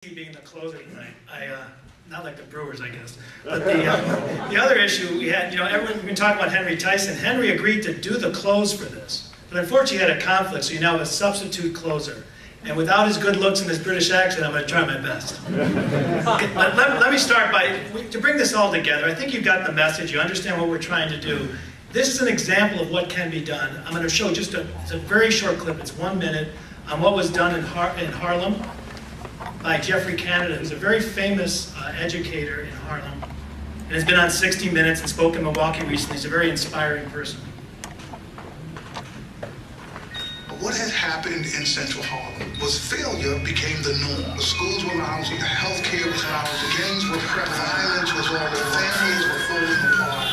Being the closer tonight, not like the Brewers, I guess. But the other issue we had, everyone's been talking about Henry Tyson. Henry agreed to do the close for this, but unfortunately he had a conflict, so you now have a substitute closer. And without his good looks and his British accent, I'm going to try my best. Let me start to bring this all together. I think you've got the message. You understand what we're trying to do. This is an example of what can be done. I'm going to show just it's a very short clip. It's 1 minute on what was done in Harlem by Jeffrey Canada, who's a very famous educator in Harlem, and has been on 60 Minutes and spoke in Milwaukee recently. He's a very inspiring person. What had happened in Central Harlem was failure became the norm. The schools were lousy, the health care was lousy, gangs were prevalent, violence was all over, families were falling apart.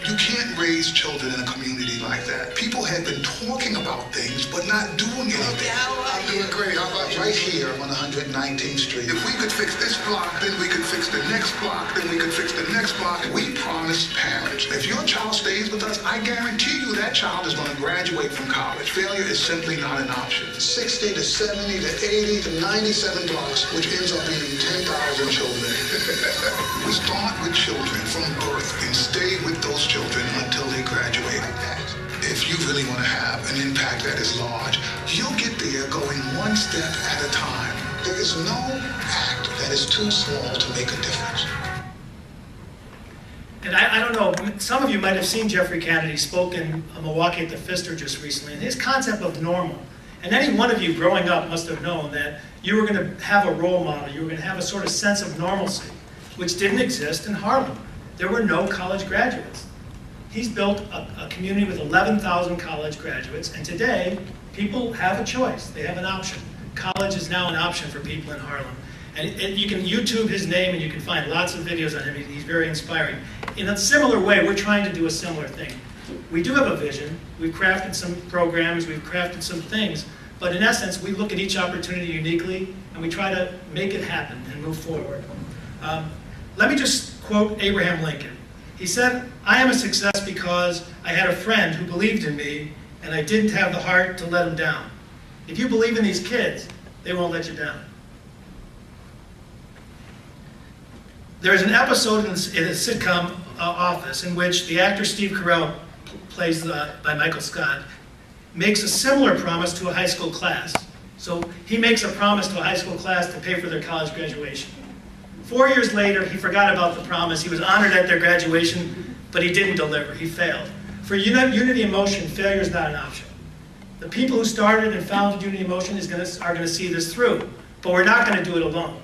You can't raise children in a community like that. People had been talking about things, but not doing anything. I'm doing great. How about right here on 119th Street? If we could fix this block, then we could fix the next block, then we could fix the next block. We promised parents, if your child stays with us, I guarantee you that child is going to graduate from college. Failure is simply not an option. 60 to 70 to 80 to 97 blocks, which ends up being 10,000 children. We start with children from birth and stay with those children until they graduate. If you really want to have an impact that is large, you'll get there going one step at a time. There is no act that is too small to make a difference. And I don't know, some of you might have seen Jeffrey Canada. He spoke in Milwaukee at the Pfister just recently, and his concept of normal. And any one of you growing up must have known that you were going to have a role model, you were going to have a sort of sense of normalcy, which didn't exist in Harlem. There were no college graduates. He's built a community with 11,000 college graduates, and today, people have a choice. They have an option. College is now an option for people in Harlem. And you can YouTube his name, and you can find lots of videos on him. He's very inspiring. In a similar way, we're trying to do a similar thing. We do have a vision. We've crafted some programs. We've crafted some things. But in essence, we look at each opportunity uniquely, and we try to make it happen and move forward. Let me just quote Abraham Lincoln. He said, "I am a success because I had a friend who believed in me, and I didn't have the heart to let him down." If you believe in these kids, they won't let you down. There's an episode in a sitcom Office in which the actor Steve Carell, plays by Michael Scott, makes a similar promise to a high school class. So he makes a promise to a high school class to pay for their college graduation. 4 years later, he forgot about the promise. He was honored at their graduation, but he didn't deliver. He failed. For Unity in Motion, failure is not an option. The people who started and founded Unity in Motion are going to see this through, but we're not going to do it alone.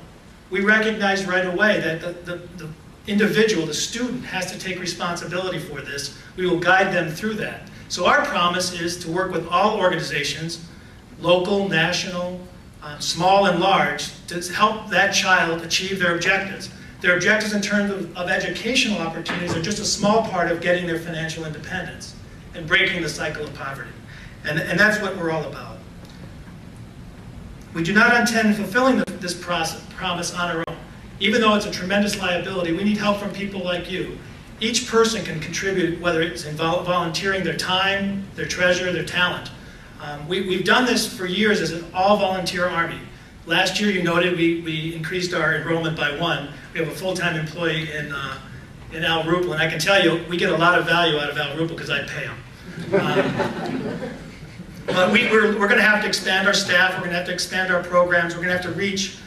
We recognize right away that the individual, the student, has to take responsibility for this. We will guide them through that. So our promise is to work with all organizations, local, national, small and large, to help that child achieve their objectives. Their objectives in terms of educational opportunities are just a small part of getting their financial independence and breaking the cycle of poverty. And that's what we're all about. We do not intend fulfilling this promise on our own. Even though it's a tremendous liability, we need help from people like you. Each person can contribute, whether it's in volunteering their time, their treasure, their talent. We've done this for years as an all-volunteer army. Last year, you noted we increased our enrollment by 1. We have a full-time employee in Al Rupel, and I can tell you, we get a lot of value out of Al Rupel because I pay him. But we're going to have to expand our staff. We're going to have to expand our programs. We're going to have to reach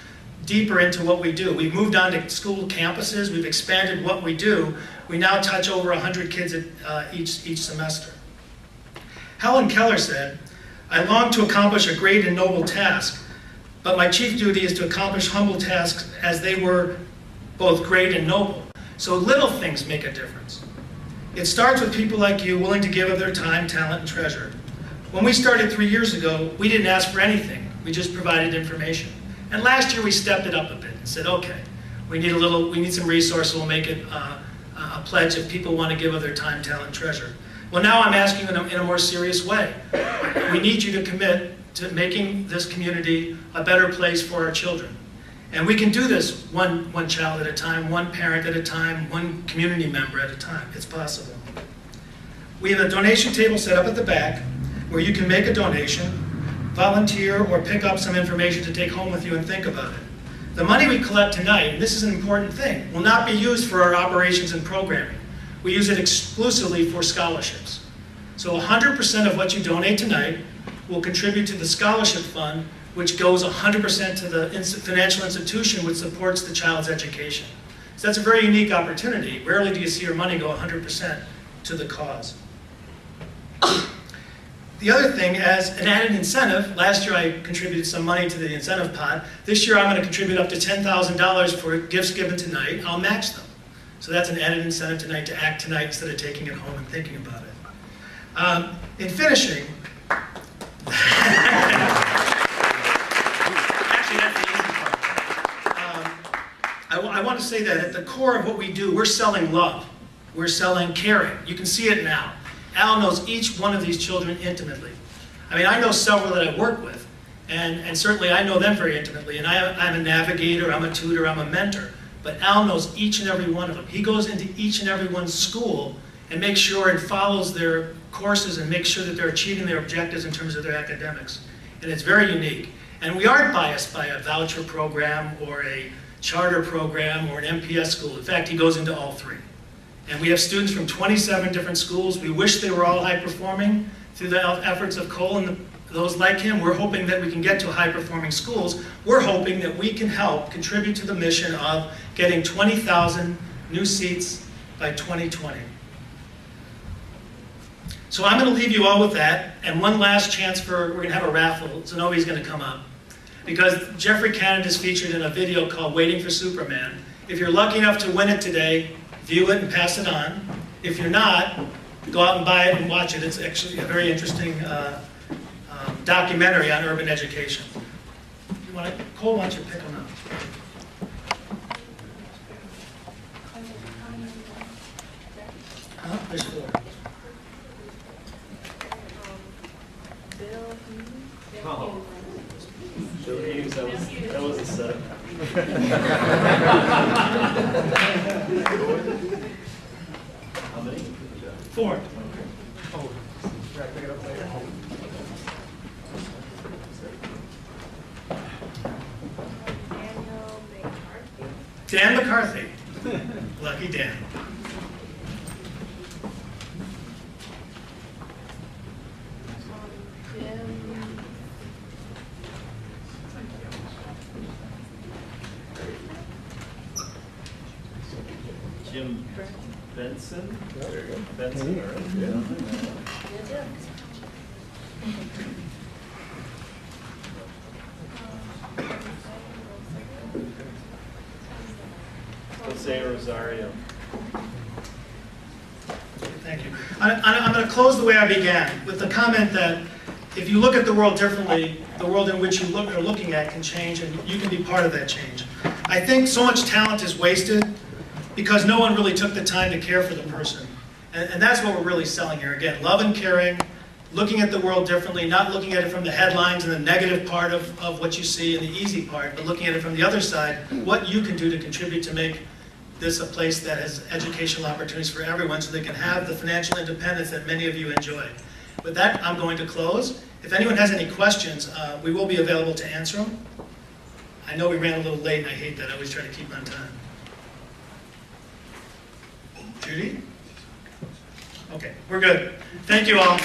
deeper into what we do. We've moved on to school campuses. We've expanded what we do. We now touch over 100 kids at each semester. Helen Keller said, "I long to accomplish a great and noble task, but my chief duty is to accomplish humble tasks as they were both great and noble." So little things make a difference. It starts with people like you willing to give of their time, talent, and treasure. When we started 3 years ago, we didn't ask for anything. We just provided information. And last year we stepped it up a bit and said, okay, we need some resources, we'll make it a pledge if people want to give of their time, talent, and treasure. Well, now I'm asking you in a more serious way. We need you to commit to making this community a better place for our children. And we can do this one child at a time, one parent at a time, one community member at a time. It's possible. We have a donation table set up at the back where you can make a donation, volunteer, or pick up some information to take home with you and think about it. The money we collect tonight, and this is an important thing, will not be used for our operations and programming. We use it exclusively for scholarships. So 100% of what you donate tonight will contribute to the scholarship fund, which goes 100% to the financial institution which supports the child's education. So that's a very unique opportunity. Rarely do you see your money go 100% to the cause. The other thing, as an added incentive, last year I contributed some money to the incentive pot. This year I'm going to contribute up to $10,000 for gifts given tonight. I'll match them. So that's an added incentive tonight to act tonight instead of taking it home and thinking about it. In finishing, actually that's the easy part. I want to say that at the core of what we do, we're selling love. We're selling caring. You can see it now. Al knows each one of these children intimately. I mean, I know several that I work with, and certainly I know them very intimately, and I'm a navigator, I'm a tutor, I'm a mentor, but Al knows each and every one of them. He goes into each and every one's school and makes sure and follows their courses and makes sure that they're achieving their objectives in terms of their academics. And it's very unique. And we aren't biased by a voucher program or a charter program or an MPS school. In fact, he goes into all three. And we have students from 27 different schools. We wish they were all high-performing through the efforts of Cole and those like him. We're hoping that we can get to high-performing schools. We're hoping that we can help contribute to the mission of getting 20,000 new seats by 2020. So I'm going to leave you all with that. And one last chance we're going to have a raffle. So nobody's going to come up. Because Jeffrey Cannon is featured in a video called Waiting for Superman. If you're lucky enough to win it today, view it and pass it on. If you're not, go out and buy it and watch it. It's actually a very interesting documentary on urban education. Cole, why don't you pick one up? There's four. Oh. Bill Hughes, that was a setup. How many? Four. Oh, can I pick it up later? Dan McCarthy. Lucky Dan. Jim Benson. There you go. Benson, all right. Yeah. Jose Rosario. Thank you. I'm going to close the way I began, with the comment that if you look at the world differently, the world in which you are looking at can change, and you can be part of that change. I think so much talent is wasted because no one really took the time to care for the person. And that's what we're really selling here. Again, love and caring, looking at the world differently, not looking at it from the headlines and the negative part of what you see and the easy part, but looking at it from the other side, what you can do to contribute to make this a place that has educational opportunities for everyone so they can have the financial independence that many of you enjoy. With that, I'm going to close. If anyone has any questions, we will be available to answer them. I know we ran a little late, and I hate that. I always try to keep on time. Judy? Okay, we're good. Thank you all.